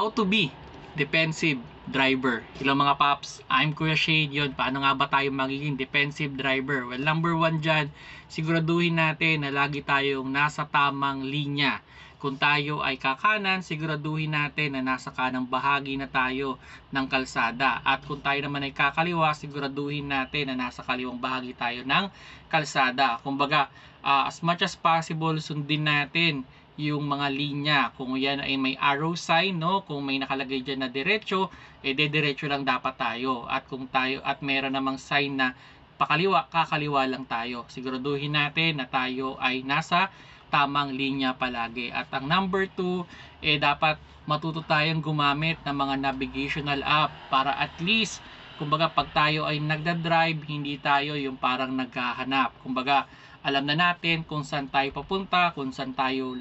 How to be defensive driver. Hello mga paps, I'm Kuya Shade. Yun, paano nga ba tayo magiging defensive driver? Well, number one dyan, siguraduhin natin na lagi tayong nasa tamang linya. Kung tayo ay kakanan, siguraduhin natin na nasa kanang bahagi na tayo ng kalsada. At kung tayo naman ay kakaliwa, siguraduhin natin na nasa kaliwang bahagi tayo ng kalsada. Kumbaga, as much as possible, sundin natin yung mga linya. Kung yan ay may arrow sign, no, kung may nakalagay dyan na diretso, diretso lang dapat tayo. At kung tayo at meron namang sign na pakaliwa, kakaliwa lang tayo. Siguraduhin natin na tayo ay nasa tamang linya palagi. At ang number 2, dapat matuto tayong gumamit ng mga navigational app para at least, kumbaga pag tayo ay nagda-drive, hindi tayo yung parang naghahanap. Kumbaga, alam na natin kung saan tayo papunta, kung saan tayo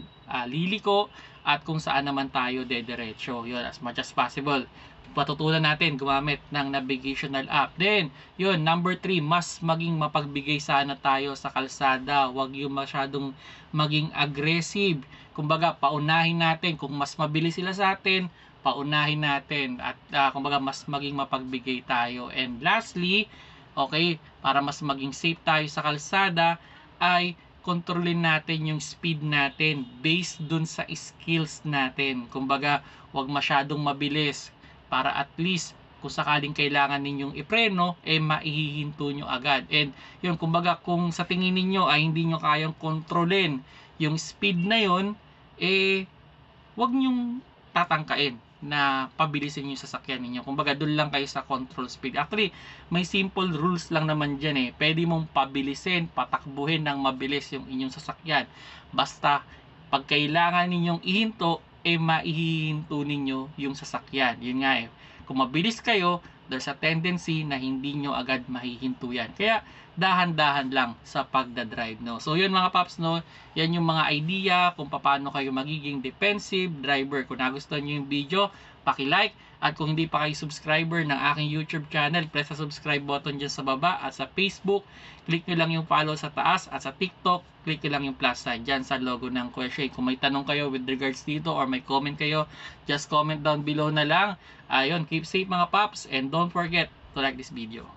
liliko, at kung saan naman tayo dediretso. Yun, as much as possible, patutulan natin gumamit ng navigational app. Then, yun, number 3, mas maging mapagbigay sana tayo sa kalsada. Huwag yung masyadong maging aggressive. Kumbaga, paunahin natin. Kung mas mabilis sila sa atin, paunahin natin. At kumbaga, mas maging mapagbigay tayo. And lastly, okay, para mas maging safe tayo sa kalsada, ay kontrolin natin yung speed natin based dun sa skills natin. Kumbaga, wag masyadong mabilis para at least kung sakaling kailangan ninyong ipreno, maihihinto nyo agad. And yun, kumbaga, kung sa tingin ninyo ay hindi nyo kayang kontrolin yung speed na yun, wag nyong tatangkain na pabilisin yung sasakyan ninyo. Kumbaga, doon lang kayo sa control speed. Actually, may simple rules lang naman dyan . Pwede mong pabilisin, patakbuhin ng mabilis yung inyong sasakyan. Basta, pag kailangan ninyong ihinto, maihihinto ninyo yung sasakyan. Yun nga . Kung mabilis kayo, there's a tendency na hindi nyo agad mahihinto yan. Kaya, dahan-dahan lang sa pagdadrive, no? So, yun mga paps, no? Yan yung mga idea kung paano kayo magiging defensive driver. Kung nagustuhan nyo yung video, paki-like. At kung hindi pa kayo subscriber ng aking YouTube channel, press the subscribe button dyan sa baba. At sa Facebook, click nyo lang yung follow sa taas. At sa TikTok, click nyo lang yung plus sign dyan sa logo ng Kuya Shade. Kung may tanong kayo with regards dito or may comment kayo, just comment down below na lang. Ayun, keep safe mga paps, and don't forget to like this video.